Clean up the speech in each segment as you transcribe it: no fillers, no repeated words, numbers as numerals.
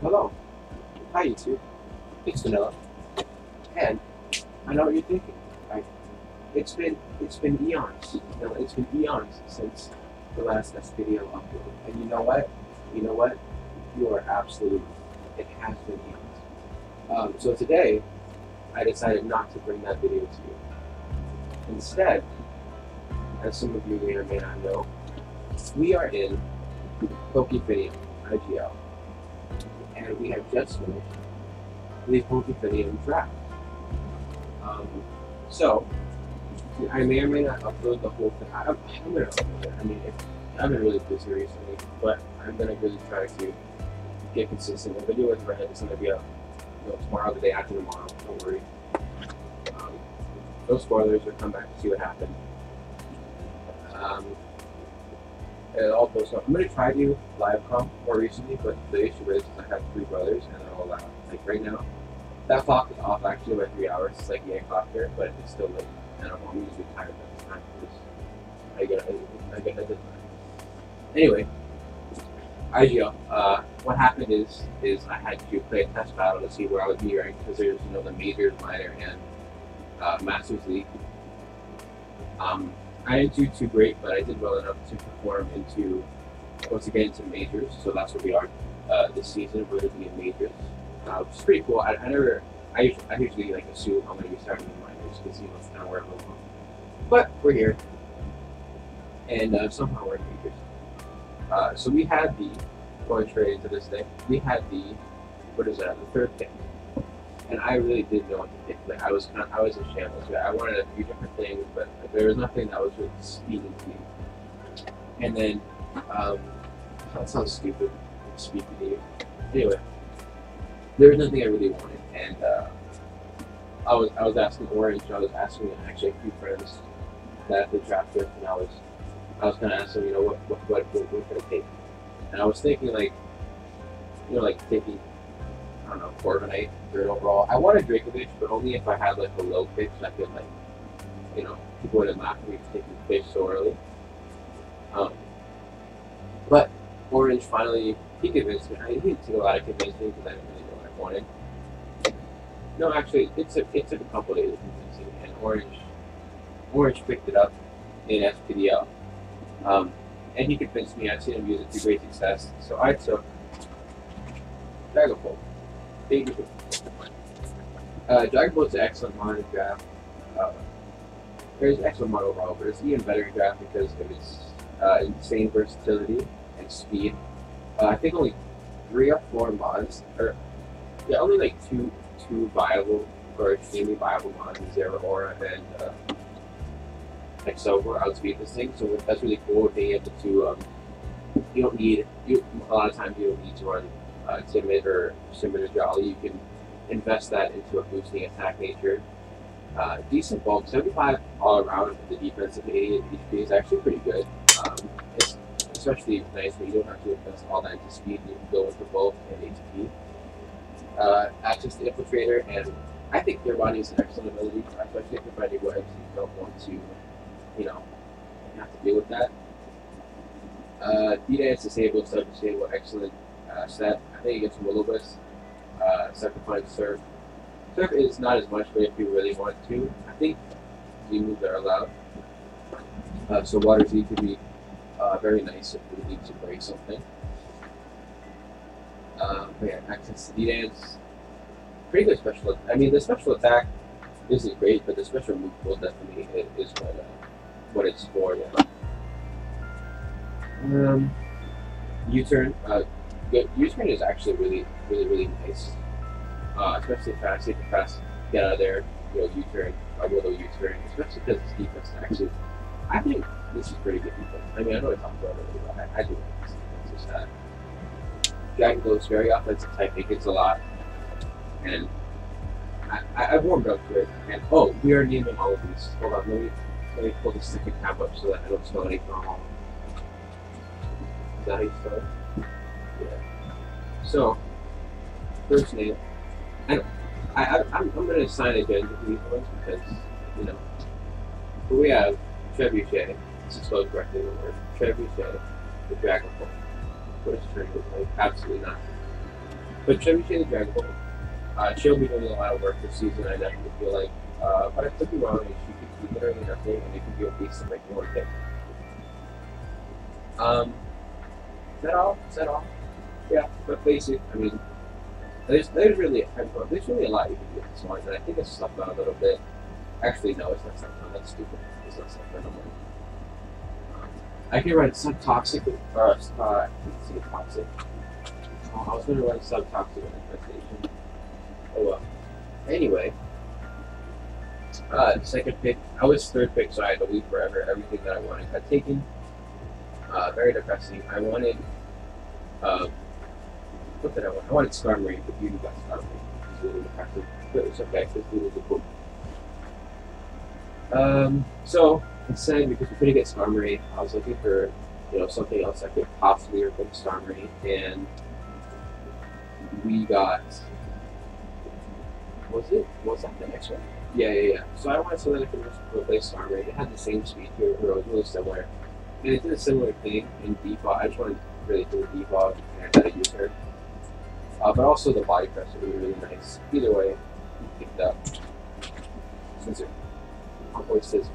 Hello. Hi, YouTube. It's Vanilla. And I know what you're thinking. Right? It's been eons. It's been eons since the last S video upload. And you know what? You know what? You are absolutely. It has been eons. So today, I decided not to bring that video to you. Instead, as some of you may or may not know, we are in CONK IGL, and we have just finished the CONK draft. So, I may or may not upload the whole thing. I'm going to upload it. I mean, I've been really busy recently, but I'm going to really try to get consistent. The video with Red is going to be up tomorrow, the day after tomorrow. Don't worry. No spoilers, or come back to see what happened. And all post up. I'm going to try to do live comp more recently, but the issue is I have 3 brothers, and they're all loud. Like right now, that clock is off actually by 3 hours. It's like 8 o'clock here, but it's still late. And I'm usually tired at this time because I get a deadline. Anyway, IGL. What happened is I had to play a test battle to see where I would be ranked because there's the majors, minor, and Masters League. I didn't do too great, but I did well enough to perform into into majors. So that's where we are this season. We're going to be in majors, which is pretty cool. I usually like assume I'm going to be starting in minors because it's kind of where I'm going. But we're here, and somehow we're in majors. So we had going straight into this thing. We had the the third pick, and I really didn't know what to pick. Like I was in shambles. I wanted a few different things, but there was nothing that was really speaking to me. And then that sounds stupid, speaking to you. Anyway, there was nothing I really wanted, and I was asking Orange. I was asking actually a few friends that the draft with, and I was kind of asking, what could I take? And I was thinking like taking, I don't know, Corbinite third overall. I wanted Dracovic, but only if I had like a low pitch that could people wouldn't laugh at me for taking the pitch so early. But Orange finally, he convinced me. He didn't take a lot of convincing because I didn't really know what I wanted. No, actually, it took a couple days of convincing, and Orange picked it up in SPDL. And he convinced me. I've seen him use it to great success. So I took Dragapult. Dragapult's an excellent modern draft. There's excellent model overall, but it's even better in draft because of its insane versatility and speed. I think only 3 or 4 mods, only like two viable or extremely viable mods: Zero Aura and Exover outspeed this thing. So that's really cool. Being able to a lot of times you don't need to run Timid or Jolly. You can invest that into a boosting attack nature. Decent bulk, 75 all around. The defensive 88 HP is actually pretty good. It's especially nice when you don't have to invest all that into speed. You can go with the bulk and HP. Access to Infiltrator, and I think their body is an excellent ability, especially if you're fighting webs and you don't want to, have to deal with that. D-Dance disabled, sub-disabled, excellent set. I think it gets Will-O-Wisp, Sacrifice, Surf. Surf is not as much, but if you really want to, I think the moves are allowed. So Water Z could be very nice if we need to break something. But yeah, access to D-Dance. Pretty good special attack. I mean, the special attack isn't great, but the special move pool definitely is what it's for. Yeah. U-turn. U-turn is actually really nice. Especially fast. You can fast get out of there. U-turn, a little U-turn, especially because this defense actually. I think this is pretty good defense. I mean, I know I talked about it earlier, but I do like this defense. It's that Dragon Glow is very offensive type. It gets a lot, and I've warmed up to it. And we are naming all of these. Hold on, let me pull the sticky tab up so that I don't spell anything wrong. Is that how you spell it? Yeah. So, first name. I'm going to assign a gender to these ones because, but we have Trebuchet. This is spelled correctly in the word. Trebuchet, the Dragapult. What does turn look like? Absolutely not. But Chevy Shea the Dragon Ball, she'll be doing a lot of work this season. I definitely feel like, but I could be wrong. And she could be literally nothing, and it could be a beast to make me want to pick. Is that all? Is that all? Yeah, but basic. I mean, there's really a lot you can do with this one, and I think it's slept on a little bit. Actually, no, it's not slept on. That's stupid. It's not slept on. I can run subtoxic with, let's see, toxic. Oh, I was going to run subtoxic with infestation. Oh well. Anyway, the second pick, I was third pick, so I had to leave forever. Everything that I wanted got taken. Very depressing. I wanted, what did I want? I wanted Star Marine, but Beauty got Star Marine. It's really depressing. But it's okay, because Beauty is cool. So instead, because we couldn't get Star Marine, I was looking for, something else I could possibly replace Star Marine, and we got, was that the next one? Yeah. So I wanted something that could replace Star Marine. It had the same speed to it, it was really similar. And it did a similar thing in defog. I just wanted to really do a defog, and I had to use her. But also the body press would be really nice. Either way, you picked up Scissor. Scissor.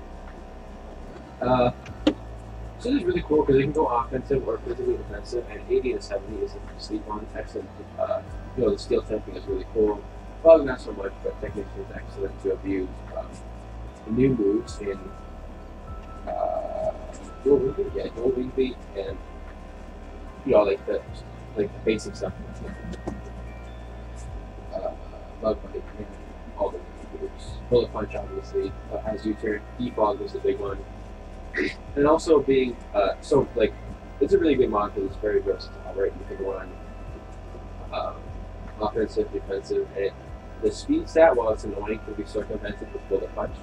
So this is really cool because it can go offensive or physically defensive, and 80 to 70 isn't sleep on. Excellent. The steel temping is really cool. Well, not so much, but technically it's excellent to have used new moves in dual wing beat, and like the basic stuff. Bug bite, and all the moves. Bullet punch, obviously, has U-turn. Defog was the big one. And also being, it's a really good mod because it's very versatile, right? You can run offensive, defensive, and the speed stat, while it's annoying, can be circumvented with bullet punch.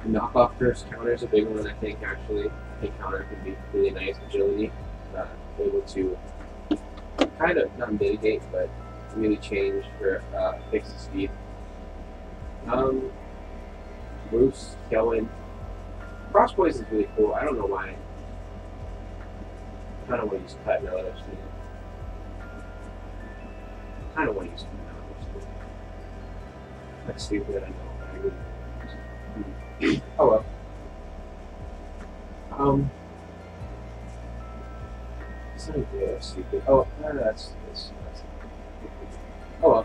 Knockoff burst counter is a big one, I think, actually. I think counter can be really nice. Agility, able to kind of, not mitigate, but really change or fix the speed. Bruce, Kellen. Cross poison is really cool. I don't know why. I kind of want to use cut now that I've seen it. I kind of want to use cut now that I've seen it. That's stupid, I know. But I really... Oh well. It's not good, stupid. Oh, no, that's oh well.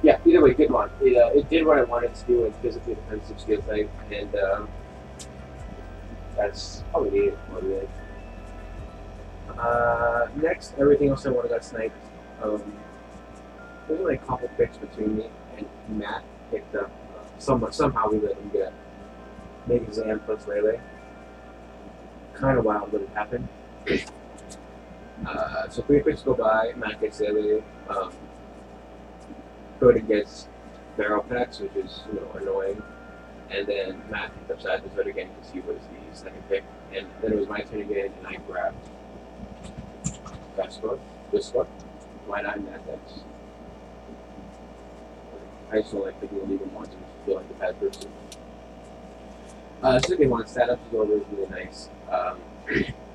Yeah, either way, good mod. It did what I wanted to do in physically defensive skill type, and that's probably needed more today. Next, everything else I wanted got sniped. There's only a couple picks between me and Matt picked up. Somehow we let him get Mega Zam plus Lele. Kind of wild when it happened. So 3 picks go by, Matt gets Lele. Cody gets barrel packs, which is annoying. And then Matt picked up Sadness again because he was the second pick. And then it was my turn again, and I grabbed this score. Why not Matt decks? I just don't like picking illegal monsters. I feel like a bad person. Second one, Stat-Up is over, is really nice.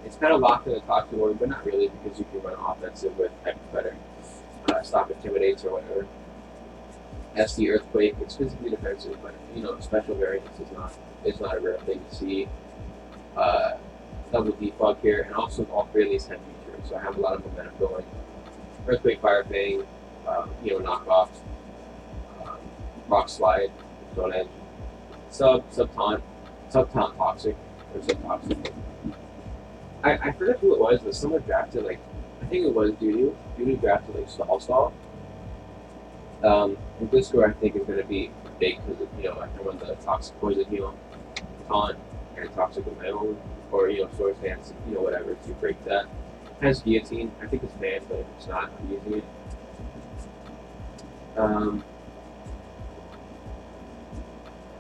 It's kind of locked in the top 2 order, but not really because you can run offensive with better. Stop Intimidates or whatever. SD Earthquake, it's physically defensive, but special variance is not a rare thing to see. Double defog here, and also all 3 of these have features, so I have a lot of momentum going. Earthquake, Fire Fang, knockoff, Rock Slide, Stone Edge, Sub-Taunt Toxic, or Sub-Toxic. I forget who it was, but someone drafted, I think it was Dudu. Dudu drafted, Stall. And this score I think is going to be big because I can run the Toxic Poison Heal, Taunt, and Toxic with my own, or Sword Stance, whatever to break that. It has Guillotine. I think it's banned, but if it's not, I'm using it.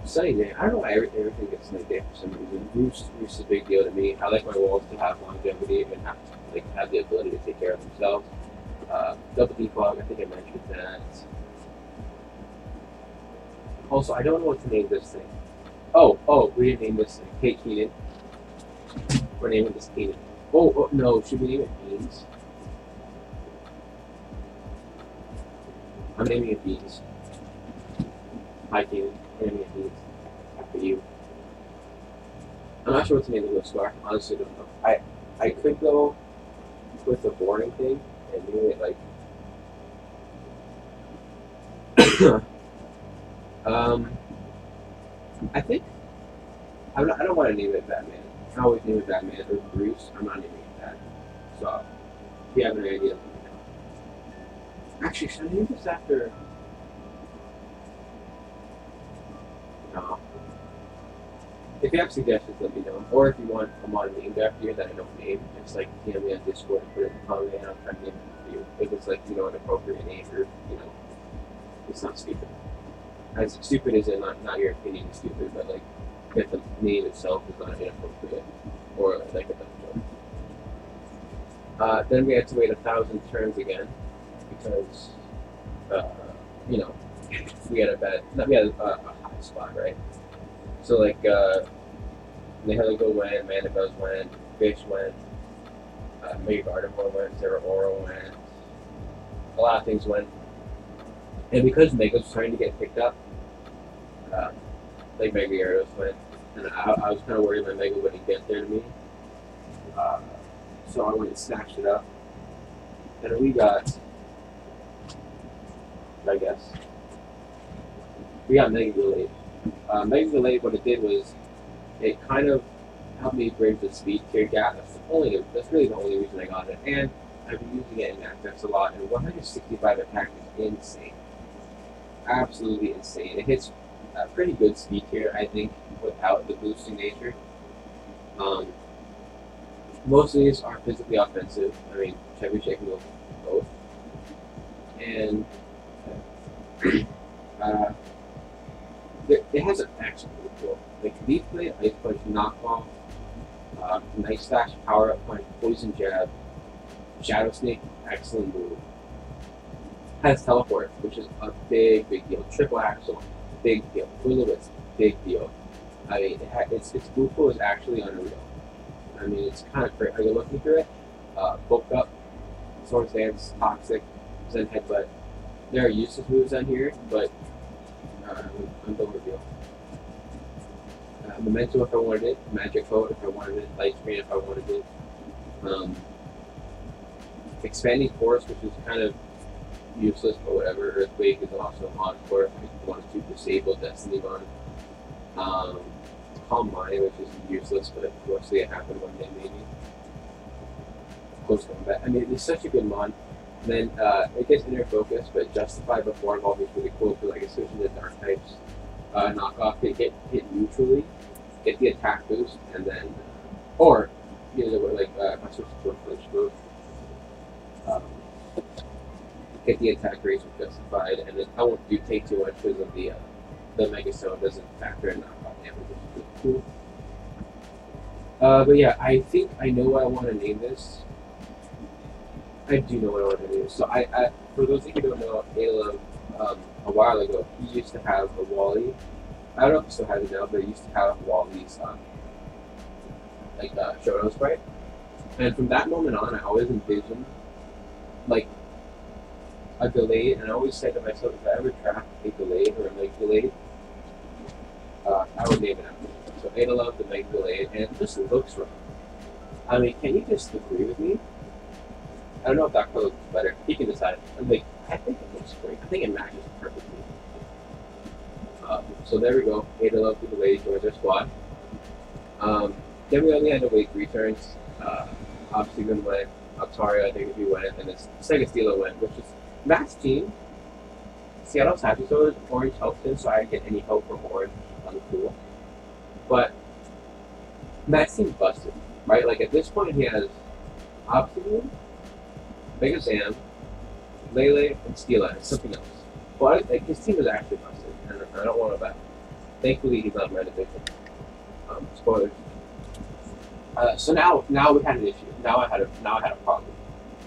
Sunny Day. I don't know why everything gets Sunny Day for some reason. Roost is a big deal to me. I like my walls to have longevity and have the ability to take care of themselves. Double defog, I think I mentioned that. Also, I don't know what to name this thing. Oh, we didn't name this thing. Hey, Keenan. We're naming this Keenan. Oh, no, should we name it Beans? I'm naming it beans. Hi, Keenan. Naming it beans. After you. I'm not sure what to name the ghost scar. Honestly, don't know. I could go with a boring thing and name it like. I think I don't want to name it Batman. I always name it Batman or Bruce. I'm not naming it that. So if you have an idea, let me know. Actually, should I name this after? No. If you have suggestions, let me know. Or if you want a mod named after you that I don't name, just like DM me on Discord and put it in the comment and I'll try to name it for you. If it's like, an appropriate name or, it's not stupid. As stupid as in not your opinion is stupid, but like if the name itself is not inappropriate or like a dumb joke. Then we had to wait 1,000 turns again because, we had a high spot, right? So like, Nihiligo went, Manabuz went, Fish went, Mega Gardevoir went, Zeraora went, a lot of things went. And because Mega was trying to get picked up, like Mega Gyarados went, and I was kind of worried my Mega wouldn't get there to me. So I went and snatched it up. And we got, Mega Delayed. Mega Delayed, what it did was, it kind of helped me bridge the speed tier gap. That's really the only reason I got it. And I've been using it in Access a lot, and 165 attack is insane. Absolutely insane. It hits a pretty good speed tier, I think, without the boosting nature. Most of these are physically offensive. I mean, Chevy Shake can go both. And it has an excellent tool. Like Leaf Blade, Ice Punch, Knockoff, Night Slash, Power Up Punch, Poison Jab, Shadow Sneak, excellent move. Has Teleport, which is a big deal. Triple Axle, big deal. Will-O-Wisp, big deal. I mean, its move pool is actually unreal. I mean, it's kind of crazy. Are you looking through it? Bulk Up, Swords Dance, Toxic, Zen Headbutt. There are useless moves on here, but I'm the reveal. Memento if I wanted it, Magic Coat if I wanted it, Light Screen if I wanted it. Expanding Force, which is kind of useless, but whatever. Earthquake is also a mod for it if you wanted to disable Destiny Bond. Calm Mind, which is useless, but we'll see it happen one day maybe. Close Combat. I mean, it's such a good mod. Then it gets Inner Focus, but Justify before Evolve is really cool for like especially the Dark types. Knockoff can get hit neutrally, get the attack boost, and then or if I switch to a flinch move, get the attack raise with Justified, and then I won't take too much because of the Mega Stone doesn't factor in knockoff damage, which is really cool. But yeah, I think I know what I want to name this. I do know what I want to name this. So I for those of you who don't know, Ayla, a while ago, he used to have a Wally. I don't know if he still has it now, but he used to have Wally's Shoto sprite. And from that moment on, I always envisioned like a Delayed, and I always said to myself, if I ever trap a Delayed or a Mega Delayed, I would name it after him. So Ayla, the Mega Delayed, and it just looks wrong. I mean, can you just agree with me? I don't know if that color looks better. He can decide. I think it looks great. I think it matches perfectly. So there we go. Ada the Delayed joins our squad. Then we only had to wait 3 turns. Obsidian went, Altaria I think if he went, and then Sega Stilo went, which is Matt's team. Seattle's happy so Orange helped him, so I didn't get any help from Orange on the pool. But Matt's team busted, right? Like at this point he has Obsidian, Mega Sam, Lele, and Steela, and something else. But like his team is actually busted, and I don't want to bet. Thankfully, he's not in my division. Spoilers. So now we had an issue. Now I had a problem,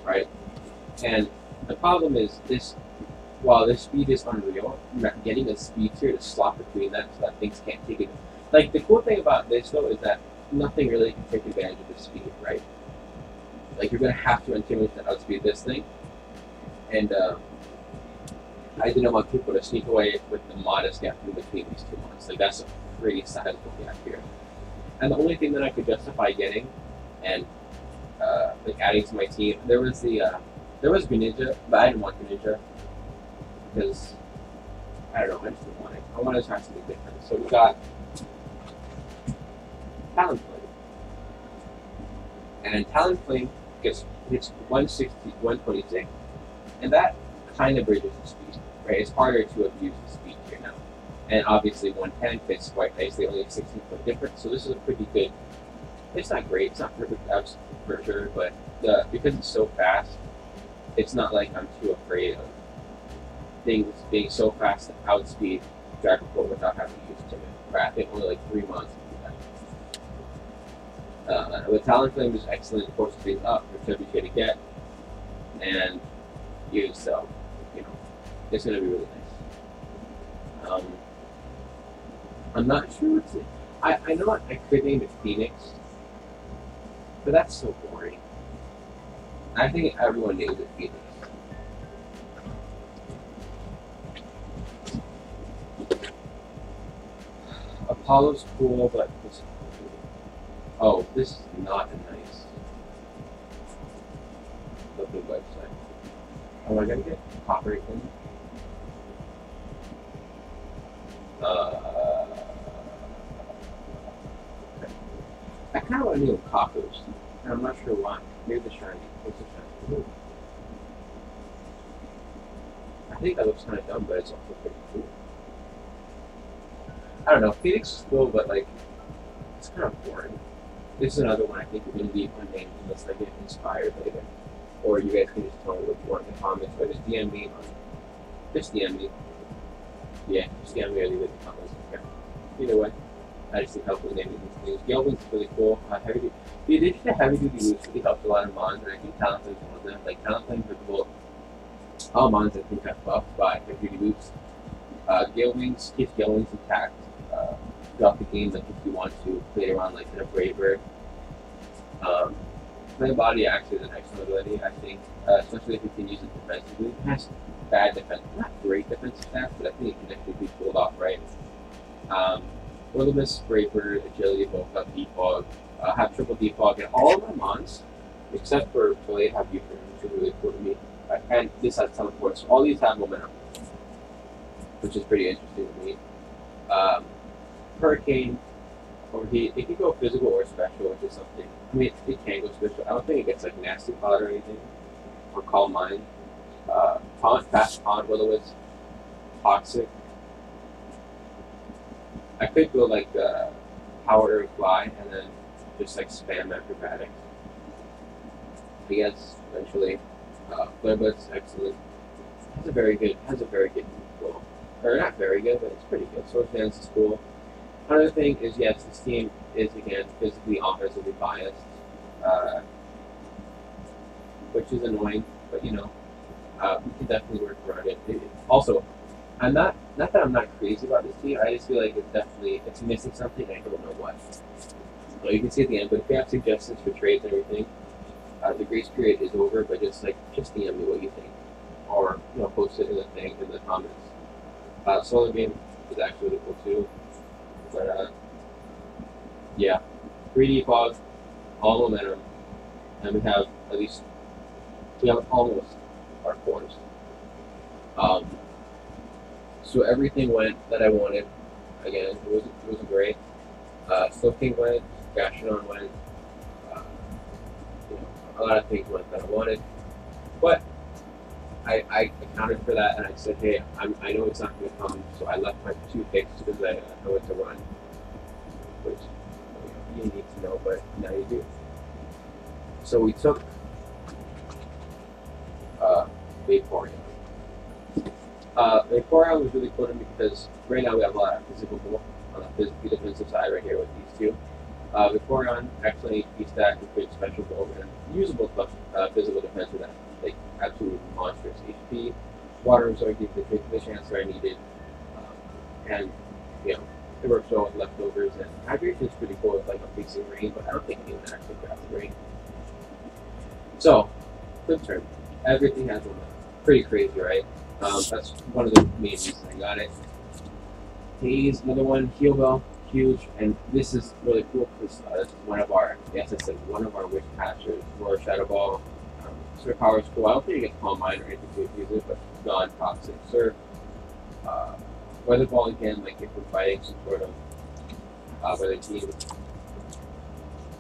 right? And the problem is this. While this speed is unreal, getting a speed tier to slot between that so that things can't take it. Like the cool thing about this though is that nothing really can take advantage of the speed, right? Like you're gonna have to intimidate to outspeed this thing, and I didn't want people to sneak away with the modest gap in between these 2 months. Like that's a pretty sizable gap here. And the only thing that I could justify getting and like adding to my team, there was Greninja, but I didn't want Greninja because I don't know, I just didn't want it. I wanted to try something different. So we got Talonflame. And Talonflame hits 160, 126, and that kind of bridges the speed, right? It's harder to abuse the speed here now. And obviously 110 fits quite nicely, only a 16-foot difference, so this is a pretty good, it's not great, it's not perfect for sure, but because it's so fast, it's not like I'm too afraid of things being so fast to outspeed Dragon Ball without having to use Timid. Right? I think only like 3 months to do that. With Talonflame is excellent, of course, things up, which you're going to get, and use, so, you know, it's going to be really nice. I'm not sure what's it. I know I could name it Phoenix, but that's so boring. I think everyone names it Phoenix. Apollo's cool, but this. Oh, this is not a nice looking website. Oh, I gotta get copyright in. I kind of want to name cockroach, and I'm not sure why. Maybe the shiny. What's the shiny? Ooh. I think that looks kind of dumb, but it's also pretty cool. I don't know. Phoenix is cool, but like, it's kind of boring. This is another one I think we're going to leave unnamed unless I get inspired later. Or you guys can just tell me what you want in the comments, but just DM me. Just DM me. Yeah, just DM me or leave it in the comments. Okay. Either way, I just need help with naming these things. Gelwin's really cool. The addition of heavy duty boots really helps a lot of mons, and I think Talonflame is one of them. Like, Talonflame, for example, all mons I think have buffed by heavy duty boots. Gelwings keeps Gelwings intact throughout the game, like if you want to play around like in a Braver. Flame Body actually is an excellent ability, I think, especially if you can use it defensively. It has bad defense, not great defensive stats, but I think it can definitely be pulled off right. Will-O-Wisp, Braver, Agility, Bulk Up, Defog, have triple defog, and all of my mons, except for Blade, have U-turn, which is really cool to me. And this has teleport, so all these have momentum, which is pretty interesting to me. Hurricane, or it can go physical or special, which is something. I mean, it can go special. I don't think it gets like Nasty Pod or anything, or Calm Mind. Fast Pond, Will-O-Wisp, Toxic. I could go like Power and Fly, and then just like spam Acrobatics. I guess eventually, Flare-Blitz, excellent. Has a very good goal. Or not very good, but it's pretty good. Sword Dance is cool. Another thing is, yes, this team is again physically offensively biased, which is annoying, but you know, we can definitely work around it. Also, I'm not that I'm not crazy about this team. I just feel like it's missing something. I don't know what. So you can see at the end, but if you have suggestions for trades and everything, the grace period is over. But just DM me what you think, or post it in the comments. Solar Beam is actually really cool too. But yeah, 3D fog, all momentum, and we have almost our cores. So everything went that I wanted. Again, it wasn't great. Slowking went, Gastronon went. A lot of things went that I wanted, but I accounted for that, and I said, hey, I know it's not going to come, so I left my 2 picks because I know it's a run, which you need to know, but now you do. So we took Vaporeon. Vaporeon was really cool to me because right now we have a lot of physical on the physically defensive side right here with these two. Vaporeon actually V-stack and create special build and usable physical defense with that. Like absolutely monstrous HP. Water absorb gives the chance that I needed, and it works well with leftovers. And hydration is pretty cool with like a facing rain, but I don't think anyone actually grabs the rain. So, flip turn. Everything has one. Pretty crazy, right? That's one of the main reasons I got it. He's another one, Heal Bell, huge, and this is really cool because this is one of our, yes, I said one of our wish catchers for Shadow Ball. Surf Power is cool. I don't think you get Calm Mind or anything to use it, but non-toxic Surf. Weather Ball again, like if we're fighting some sort of weather team.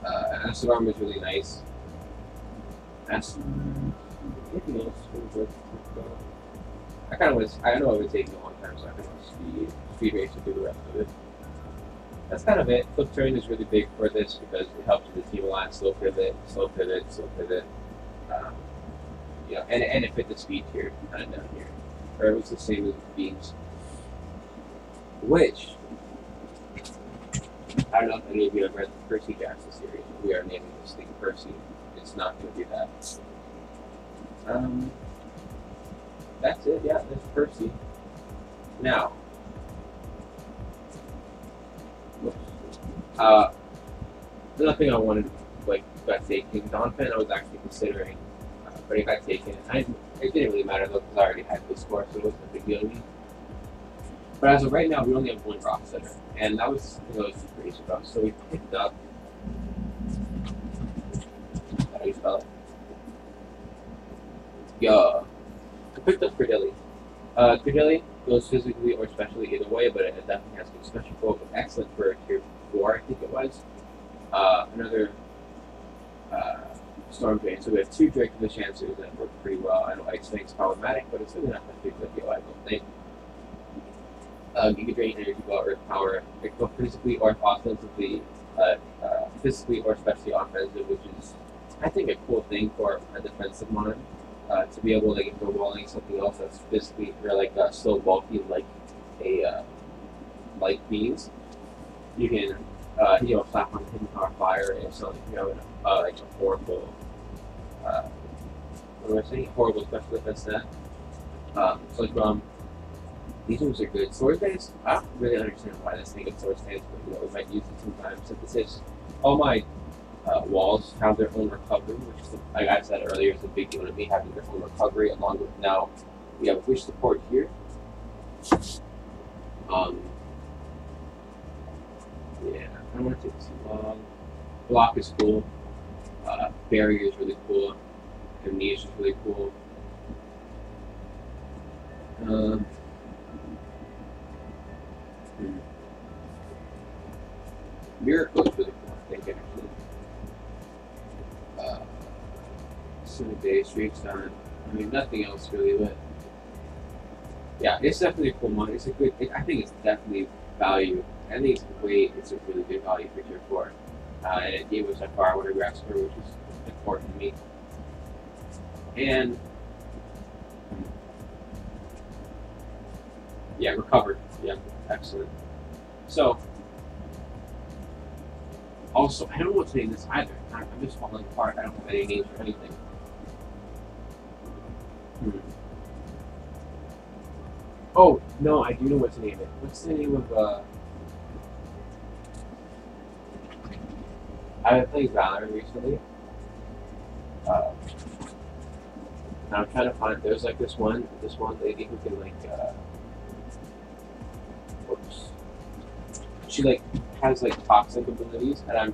Acid Arm is really nice. Acid. Anything else? I kind of was. I know it would take me a long time, so I kind of speed race to do the rest of it. That's kind of it. Flip turn is really big for this because it helps with the team a lot. Slow pivot, slow pivot, slow pivot. You know, and it fit the speed tier kind of down here. Or it was the same as the beams. Which I don't know if any of you have read the Percy Jackson series. We are naming this thing Percy. It's not going to be that. That's it. Yeah, that's Percy. Now, another thing I wanted, like, got taken. Donphin I was actually considering, but it got taken. It didn't really matter though because I already had the score, so it wasn't a big deal to me. But as of right now, we only have one rock setter, and that was pretty surprised. So we picked up. How do you spell it? Yeah. We picked up Credilli. Credilli goes physically or specially either way, but it definitely has good special quote. Excellent for tier 4, I think it was. Another Storm Drain. So we have 2 Drake of the Chancers that work pretty well. I know Ice Snake's problematic, but it's really not that big of a deal, I don't think. Giga Drain, Energy Ball, Earth Power. They go physically or offensively, physically or especially offensive, which is, I think, a cool thing for a defensive mon. To be able to, like, if we're walling something else that's physically, or like slow, bulky, like a light beams, you can slap on hidden power fire and so you know like a horrible what do I say? Horrible special defense stat. So like these ones are good. Sword Stance, I don't really understand why this thing gets Sword Stance, but you know, we might use it sometimes. Synthesis. All my walls have their own recovery, which is, like I said earlier, is a big deal to me, having their own recovery, along with now we have wish support here. Yeah, I don't want to take too long. Block is cool. Barrier is really cool. Amnesia is really cool. Miracle is really cool, I think, actually. Single day, streaks done. I mean, nothing else really, but yeah, it's definitely a cool mon. It's a good. I think it's definitely value. I think it's a really good value for tier 4. And it gave us a far water grass score, which is important to me. And yeah, recovered. Yeah, excellent. So also, I don't know what to name this either. I'm just falling apart. I don't have any names for anything. Oh, no, I do know what to name it. What's the name of, I played Valorant recently. And I'm trying to find, there's like this one lady who can like, whoops. She like, has like toxic abilities, and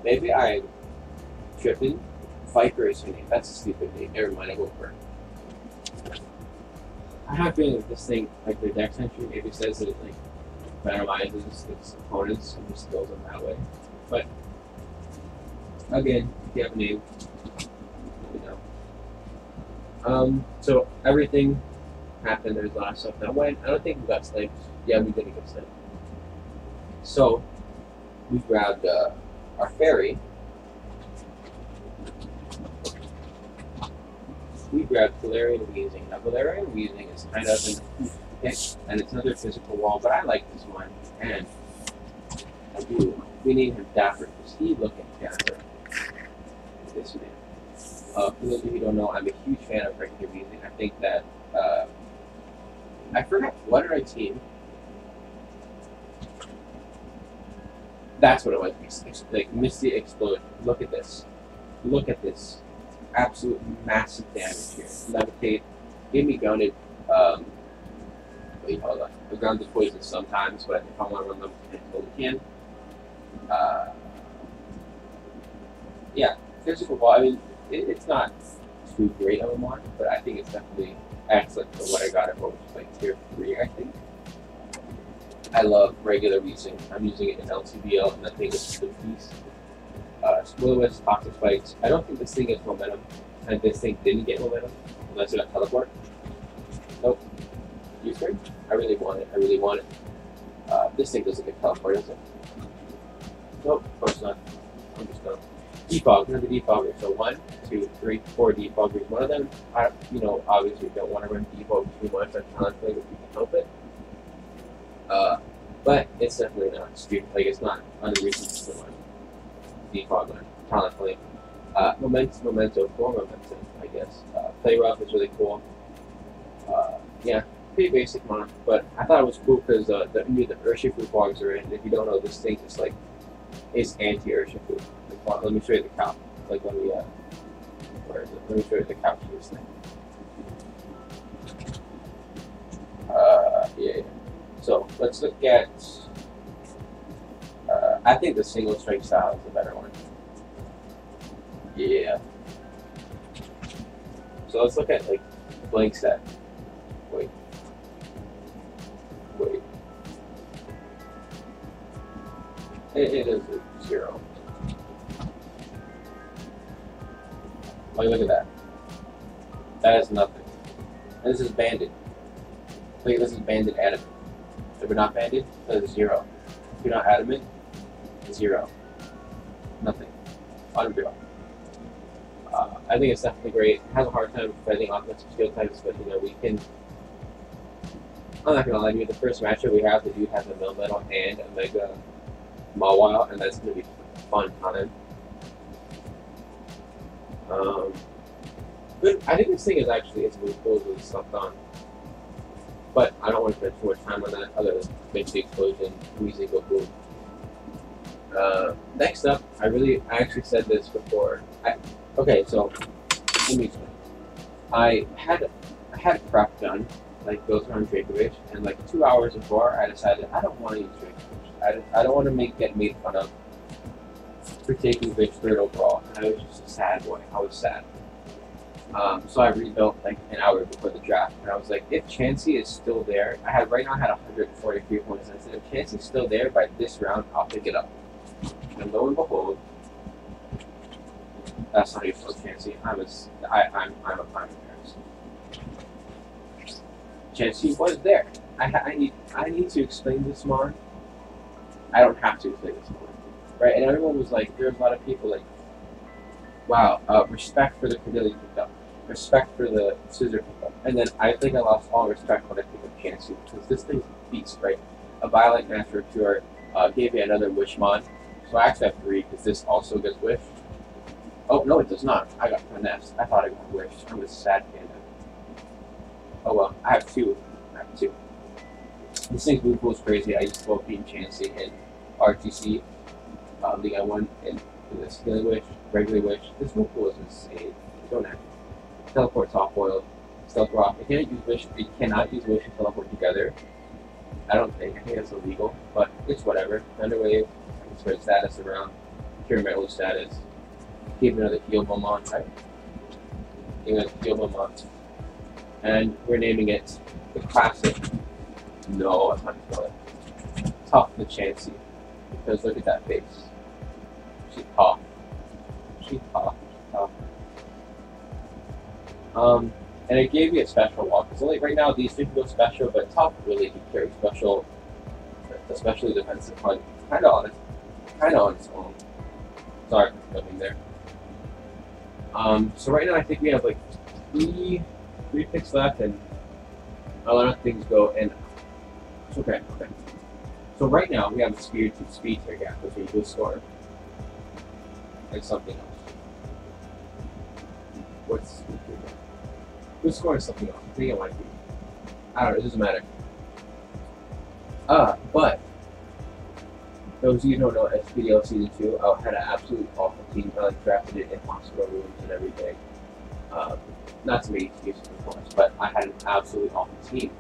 maybe I'm tripping. Viper is her name. That's a stupid name. Never mind, I go for it. I have a feeling that this thing, like the dex entry, maybe says that it like minimizes its opponents and just kills them that way. But again, if you have a name, let me know. So everything happened. There's a lot of stuff. Now, I don't think we got sniped. Yeah, we didn't get sniped. So we grabbed our fairy. We grabbed Valerian Wheezing. Now, Valerian Wheezing is kind of an pick, and it's another physical wall, but I like this one, and I do. We named him Dapper because he looking Dapper. This man. For those of you who don't know, I'm a huge fan of regular Wheezing. I think that, I forgot, what did I team? That's what it was. Like, Misty Explosion. Look at this. Look at this. Absolute massive damage here. Levitate. Give me grounded. what do you call that? The ground is poison sometimes, but if I want to run them, we can. Uh, yeah, physical ball. I mean, it's not too great of a mod, but I think it's definitely excellent for what I got it for, which is like tier 3, I think. I love regular leasing. I'm using it in LTBL, and I think it's a good piece. Spoilerless, toxic spikes. I don't think this thing gets momentum, and this thing didn't get momentum unless it got teleport. Nope. Use ring. I really want it. I really want it. This thing doesn't get teleport, does it? Nope, of course not. I'm just gonna defog. Another defogger. So 1, 2, 3, 4 defoggers. One of them, obviously don't want to run defog too much. That's talent play if you can help it. But it's definitely not stupid. Like, it's not unreasonable to run defog on talent play. Memento, 4 momentum, I guess. Play rough is really cool. Yeah, pretty basic mod, but I thought it was cool because the Urshifu fogs are in. And if you don't know, this thing is like is anti-Urshifu. Like, let me show you the couch. Like, where is it? Let me show you the couch of this thing. Yeah. So let's look at. I think the single strike style is the better one. Yeah. So let's look at like blank set. Wait. It is a 0. Like, look at that. That is nothing. And this is banded. Look, this is banded adamant. If we're not banded, that is 0. If you're not adamant, 0. Nothing. Unreal. I think it's definitely great. It has a hard time defending offensive skill types, but we can. I'm not gonna lie to you. The first matchup we have, the dude has a Mill Metal and a Mega Mawile, and that's gonna be fun on him. But I think this thing is actually its move pools really slept on. But I don't want to spend too much time on that other than make the explosion, wheezing, go boom. Next up, I actually said this before. Okay, so let me explain. I had a prep done, like built around Dracovic, and like 2 hours before, I decided I don't want to use Dracovic. I don't want to get made fun of for taking Vic 3rd overall. And I was just a sad boy. I was sad. So I rebuilt like an hour before the draft, and I was like, if Chansey is still there, right now I had 143 points, and I said, if Chansey is still there by this round, I'll pick it up. And lo and behold, that's not even Chansey. I'm embarrassed. Chansey was there. I need to explain this more. I don't have to explain this more, right? And everyone was like, there's a lot of people like, wow, respect for the Cordelia pickup, respect for the Scissor pickup, and then I think I lost all respect when I picked up Chansey because this thing's a beast, right? A Violet Natural Cure gave me another Wish mod, so I actually have 3 because this also gets wished. Oh no, it does not. I got finessed. I thought I got wished. I'm a sad panda. Oh well, I have 2. This thing's move pool is crazy. I used to both beat Chansey in RTC, League I won, and this Skilly Wish, regular Wish. This move pool is insane. You don't have to. Teleport Top Boil, Stealth Rock. You cannot use Wish and Teleport together. I don't think. I think that's illegal, but it's whatever. Thunderwave, I can spread status around. Cure Metal status. Give another heal moment, right? Give another heal moment. And we're naming it the Classic. No, that's not spell it. Tough the Chansey. Because look at that face. She's tough. She's tough. And it gave me a special walk. Because only right now these things go special, but top really can carry special, especially defensive hunt. Kind of on its own. Sorry for coming there. So right now I think we have like three picks left, and a lot of things go. And okay. So right now we have a speed tier gap between good score and something else. What's good score and something else? I think it might be. I don't know. It doesn't matter. But those of you who don't know, SPDL Season 2, I had an absolute awful team. I like drafted it in hospital rooms and everything. Not to make excuses, of course, but I had an absolutely awful team.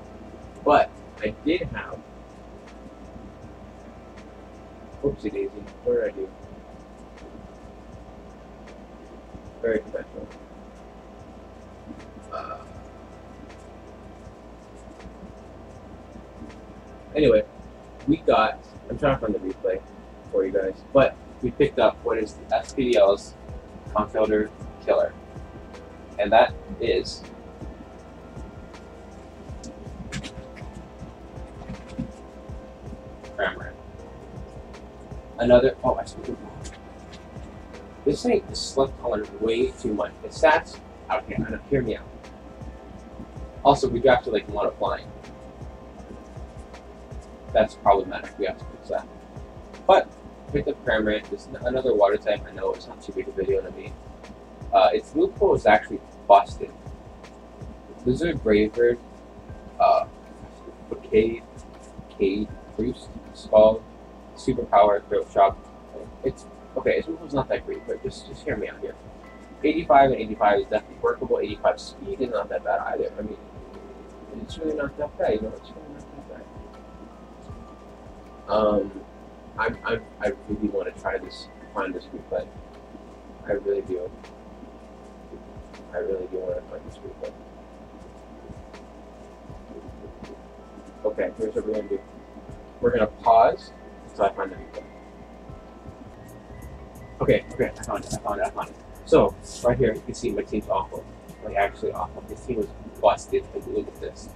But I did have. Oopsie daisy. What did I do? Very conventional. Anyway, we got. I'm trying to find the replay for you guys, but we picked up what is the SPDL's conk killer, and that is Cramorant. Another. Oh, I spoke about this thing is select color way too much. The stats out here, and hear me out. Also, we drafted like one applying. That's problematic. We have to fix that. But picked up Cramorant. This is another water type. I know it's not too big a video to me. Its move pool is actually busted. Lizard, Bravebird, Cade, Roost, Skull, Superpower, Throat Chop. It's okay. Its move pool is not that great, but just hear me out here. 85 and 85 is definitely workable. 85 speed is not that bad either. I mean, it's really not that bad. You know, it's really not that bad. I really want to try this, find this replay. I really do. I really do want to find this replay. Okay, here's what we're gonna do. We're gonna pause until I find the replay. Okay, I found it. So, right here, you can see my team's awful. Like, actually awful. This team was busted. Like, look at this.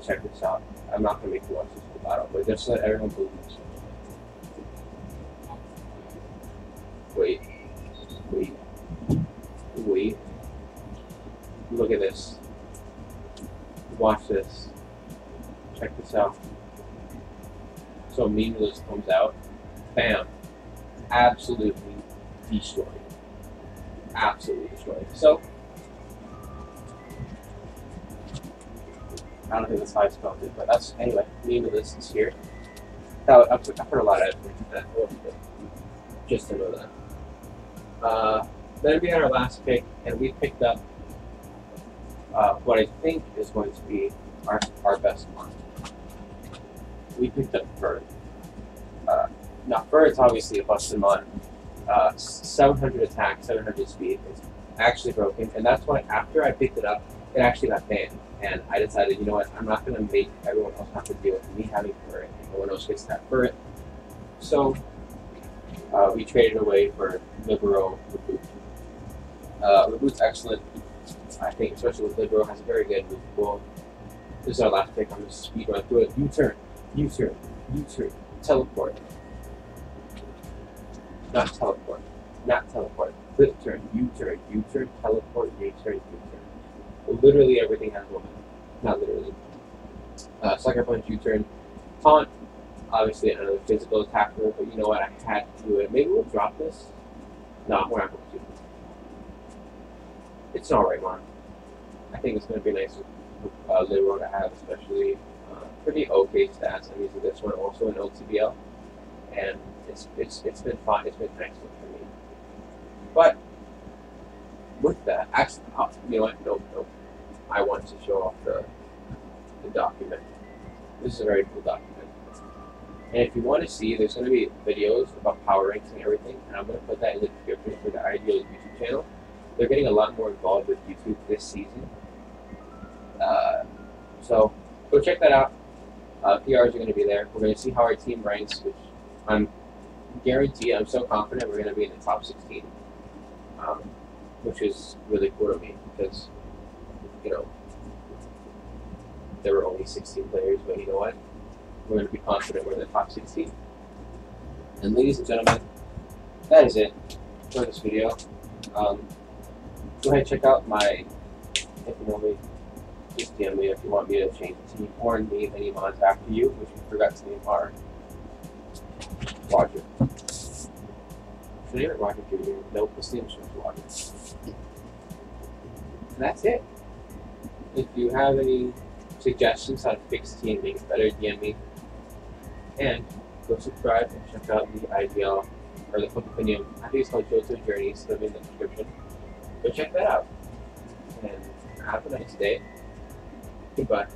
Check this out. I'm not going to make you watch this whole battle, but just let everyone believe this. Wait. Look at this. Watch this. Check this out. So, Meaningless comes out. Bam. Absolutely destroyed. Absolutely destroyed. So, I don't think that's how I spelled it, but that's, anyway, Meaningless is here. I put a lot of effort into that, just to know that. Then we had our last pick, and we picked up what I think is going to be our best one. We picked up Bird. Now, Bird's obviously a busted mon. 700 attack, 700 speed. It's actually broken, and that's why after I picked it up, it actually got banned. And I decided, you know what, I'm not going to make everyone else have to deal with me having Bird. No one else gets that Bird. So, we traded away for Libero Reboot. Reboot's excellent, I think, especially with Libero, has a very good move pool. This is our last pick. I'm going to speed run through it. U-turn, teleport. Not teleport. Flip turn, U-turn, teleport, U-turn, U-turn. Literally everything has momentum. Not literally. Sucker Punch, U-turn. Taunt, obviously another physical attacker, but you know what, I had to do it. Maybe we'll drop this? No, we're not going to. It's an alright one. I think it's going to be nice Libero to have, especially pretty okay stats. I'm using this one also in OTBL, and it's been fun. It's been excellent for me. But with that, actually, you know what? Nope. I want to show off the document. This is a very cool document. And if you want to see, there's going to be videos about power ranks and everything, and I'm going to put that in the description for the IGL YouTube channel. They're getting a lot more involved with YouTube this season. So go check that out. PRs are going to be there. We're going to see how our team ranks, which I'm guaranteed, I'm so confident we're going to be in the top 16. Which is really cool to me because, you know, there were only 16 players, but you know what? We're going to be confident we're in the top 16. And ladies and gentlemen, that is it for this video. Go ahead and check out my, if you know me, just DM me if you want me to change the team or name any mods after you, which we forgot to name our Roger. Should I name it Roger Jr.? Nope, let's name it Roger. And that's it. If you have any suggestions how to fix team make it better, DM me. And go subscribe and check out the IGL or the CONK Opinion. I think it's called Johto Journeys. They're in the description. Go check that out. And have a nice day. Goodbye.